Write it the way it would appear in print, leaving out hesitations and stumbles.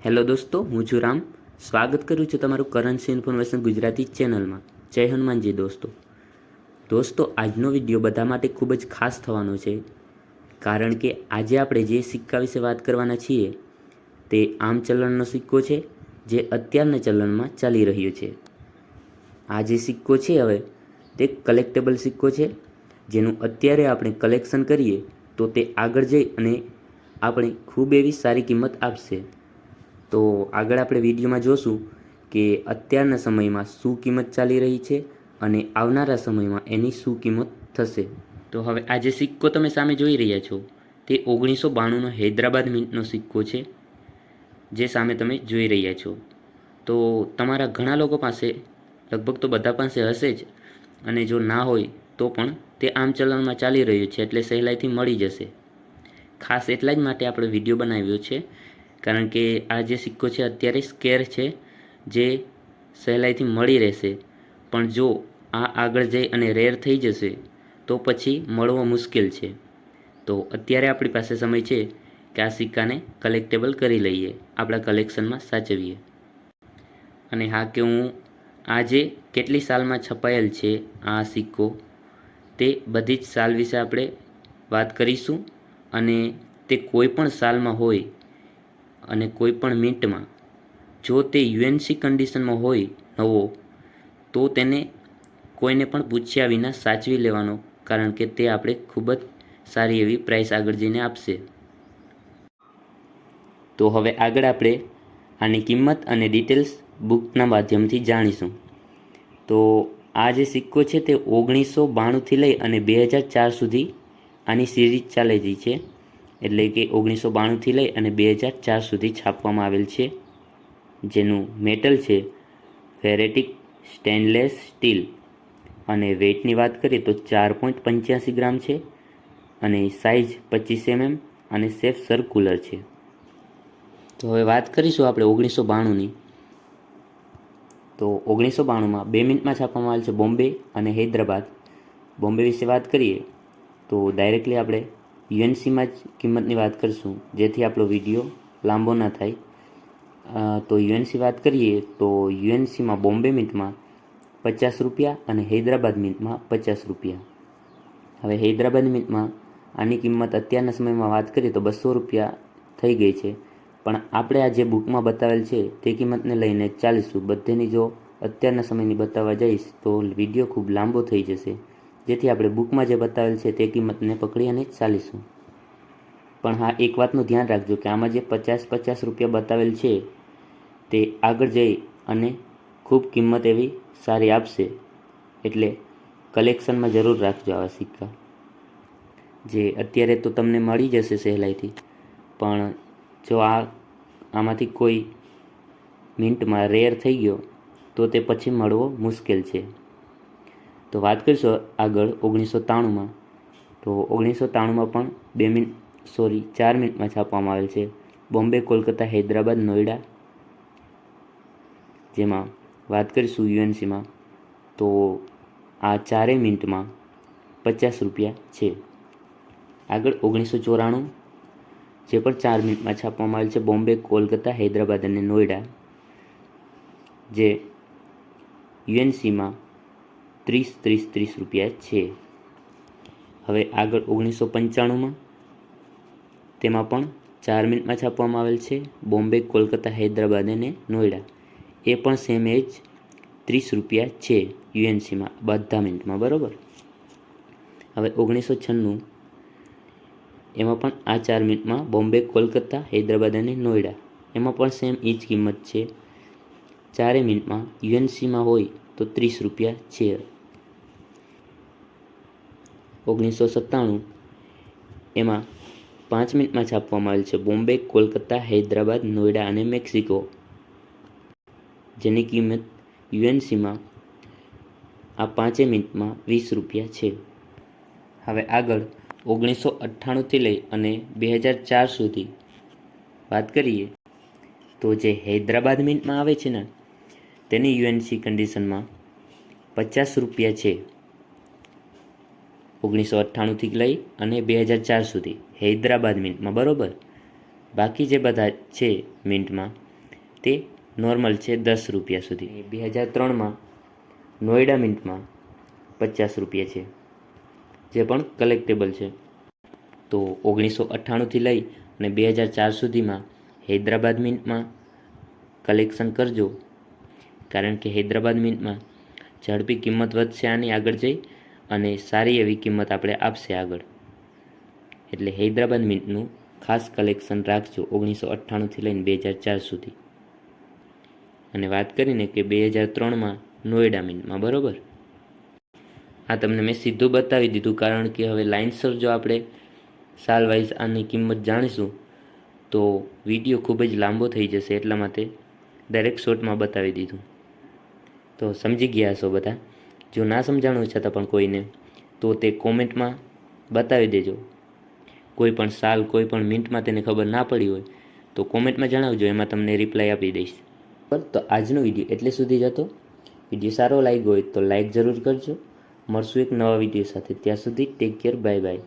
Hello દોસ્તો, હું છું રામ. સ્વાગત કરું છું તમારું કરન્સી ઇન્ફોર્મેશન ગુજરાતી ચેનલમાં. જય હનુમાનજી દોસ્તો, આજનો વિડીયો બધા માટે ખૂબ જ ખાસ થવાનો છે, કારણ કે આજે આપણે જે સિક્કા વિશે વાત કરવાના છીએ તે આમ ચલણનો સિક્કો છે, જે અત્યારના ચલણમાં ચાલી રહ્યો છે. આ જે સિક્કો છે હવે તે કલેક્ટેબલ સિક્કો છે, જેનું અત્યારે આપણે કલેક્શન કરીએ તો તે આગળ જઈ અને આપણે ખૂબ એવી સારી કિંમત આપશે. તો આગળ આપણે વિડીયોમાં જોશું કે અત્યારના સમયમાં શું કિંમત ચાલી રહી છે અને આવનારા સમયમાં એની શું કિંમત થશે. તો હવે આ જે સિક્કો તમે સામે જોઈ રહ્યા છો તે 1992નો હૈદરાબાદ મિન્ટનો સિક્કો છે, જે સામે તમે જોઈ રહ્યા છો. તો તમારા ઘણા લોકો પાસે, લગભગ તો બધા પાસે હશે જ, અને જો ના હોય તો પણ તે આમ ચલણમાં ચાલી રહ્યું છે એટલે સહેલાઈથી મળી જશે. ખાસ એટલા જ માટે આપણે વિડીયો બનાવ્યો છે, કારણ કે આ જે સિક્કો છે અત્યારે સ્કેર છે, જે સહેલાઈથી મળી રહેશે, પણ જો આ આગળ જઈ અને રેર થઈ જશે તો પછી મળવો મુશ્કેલ છે. તો અત્યારે આપણી પાસે સમય છે કે આ સિક્કાને કલેક્ટેબલ કરી લઈએ, આપણા કલેક્શનમાં સાચવીએ. અને હા, કે હું આજે કેટલી સાલમાં છપાયેલ છે આ સિક્કો, તે બધી જ સાલ વિશે આપણે વાત કરીશું. અને તે કોઈ પણ સાલમાં હોય અને કોઈ પણ મિન્ટમાં જો તે યુએનસી કન્ડિશનમાં હોય નવો, તો તેને કોઈને પણ પૂછ્યા વિના સાચવી લેવાનો, કારણ કે તે આપણે ખૂબ જ સારી એવી પ્રાઇસ આગળ જઈને આપશે. તો હવે આગળ આપણે આની કિંમત અને ડિટેલ્સ બુકના માધ્યમથી જાણીશું. તો આ જે સિક્કો છે તે 1992થી લઈ અને 2004 સુધી આની સિરીઝ ચાલેલી છે, એટલે કે 1992થી લઈ અને 2004 સુધી છાપવામાં આવેલ છે. જેનું મેટલ છે ફેરેટિક સ્ટેનલેસ સ્ટીલ, અને વેઇટની વાત કરીએ તો 4.85 ગ્રામ છે, અને સાઇઝ 25 mm અને શેપ સર્ક્યુલર છે. તો હવે વાત કરીશું આપણે 1992ની. તો 1992માં 2 મિનિટમાં છાપવામાં આવેલ છે બોમ્બે અને હૈદરાબાદ. બોમ્બે વિશે વાત કરીએ તો ડાયરેક્ટલી આપણે યુએનસીમાં જ કિંમતની વાત કરીશું, જેથી આપણો વિડીયો લાંબો ના થાય. તો યુએનસી વાત કરીએ તો યુએનસીમાં બોમ્બે મિન્ટમાં 50 રૂપિયા અને હૈદરાબાદ મિન્ટમાં 50 રૂપિયા. હવે હૈદરાબાદ મિન્ટમાં આની કિંમત અત્યારના સમયમાં વાત કરીએ તો 200 રૂપિયા થઈ ગઈ છે, પણ આપણે આ જે બુકમાં બતાવેલ છે તે કિંમતને લઈને જ ચાલીશું. બધેની જો અત્યારના સમયની બતાવવા જઈશ તો વિડીયો ખૂબ લાંબો થઈ જશે, જેથી આપણે બુકમાં જે બતાવેલ છે તે કિંમતને પકડી અને જ ચાલીશું. પણ હા, એક વાતનું ધ્યાન રાખજો કે આમાં જે 50 રૂપિયા બતાવેલ છે તે આગળ જઈ અને ખૂબ કિંમત એવી સારી આપશે, એટલે કલેક્શનમાં જરૂર રાખજો આવા સિક્કા. જે અત્યારે તો તમને મળી જશે સહેલાઈથી, પણ જો આમાંથી કોઈ મિન્ટમાં રેર થઈ ગયો તો તે પછી મળવો મુશ્કેલ છે. તો વાત કરીશું આગળ 1993માં. તો 1993માં પણ 4 મિનિટમાં છાપવામાં આવેલ છે બોમ્બે, કોલકાતા, હૈદરાબાદ, નોઈડા. જેમાં વાત કરીશું યુએનસીમાં તો આ 4 મિનિટમાં 50 રૂપિયા છે. આગળ 1994 જે પણ 4 મિનિટમાં છાપવામાં આવેલ છે બોમ્બે, કોલકાતા, હૈદરાબાદ અને નોઈડા, જે યુએનસીમાં 30 રૂપિયા છે. હવે આગળ 1995માં તેમાં પણ 4 મિનિટમાં છાપવામાં આવેલ છે બોમ્બે, કોલકાતા, હૈદરાબાદ અને નોઈડા. એ પણ સેમ એજ 30 રૂપિયા છે યુએનસીમાં બધા મિનિટમાં, બરાબર. હવે 1996 એમાં પણ આ 4 મિનિટમાં બોમ્બે, કોલકાતા, હૈદરાબાદ અને નોઈડા, એમાં પણ સેમ એ જ કિંમત છે. 4 મિનિટમાં યુએનસીમાં હોય તો 30 રૂપિયા છે. 1997 એમાં 5 મિનિટમાં છાપવામાં આવેલ છે બોમ્બે, કોલકાતા, હૈદરાબાદ, નોઈડા અને મેક્સિકો, જેની કિંમત યુએનસીમાં આ 5 મિનિટમાં 20 રૂપિયા છે. હવે આગળ 1998થી લઈ અને 2004 સુધી વાત કરીએ તો જે હૈદરાબાદ મિન્ટમાં આવે છે ને, તેની યુએનસી કન્ડિશનમાં 50 રૂપિયા છે. 1998થી લઈ અને 2004 સુધી હૈદરાબાદ મિન્ટમાં, બરાબર. બાકી જે બધા છે મિન્ટમાં તે નોર્મલ છે 10 રૂપિયા સુધી. 2003માં નોઈડા મિન્ટમાં 50 રૂપિયા છે, જે પણ કલેક્ટેબલ છે. તો 1998થી લઈ અને 2004 સુધીમાં હૈદરાબાદ મિન્ટમાં કલેક્શન કરજો, કારણ કે હૈદરાબાદ મિન્ટમાં ઝડપી કિંમત વધશે આની આગળ જઈ, અને સારી એવી કિંમત આપણે આપશે આગળ. એટલે હૈદરાબાદ મિન્ટનું ખાસ કલેક્શન રાખજો 1998થી લઈને 2004 સુધી. અને વાત કરીને કે 2003માં નોઈડા મિન્ટમાં, બરાબર. આ તમને મેં સીધું બતાવી દીધું, કારણ કે હવે લાઇનસર જો આપણે સાલ વાઇઝ આની કિંમત જાણીશું તો વિડીયો ખૂબ જ લાંબો થઈ જશે, એટલા માટે ડાયરેક્ટ શોર્ટમાં બતાવી દીધું. તો સમજી ગયા હશો બધા. જો ના સમજાણું છતાં પણ કોઈને, તો તે કોમેન્ટમાં બતાવી દેજો. કોઈ પણ સાલ, કોઈ પણ મિન્ટમાં તેને ખબર ના પડી હોય તો કોમેન્ટમાં જણાવજો, એમાં તમને રિપ્લાય આપી દઈશ. તો આજનો વિડીયો એટલે સુધી જ હતો. વિડીયો સારો લાગ્યો હોય તો લાઈક જરૂર કરજો. મળશું એક નવા વિડીયો સાથે. ત્યાં સુધી ટેક કેર, બાય બાય.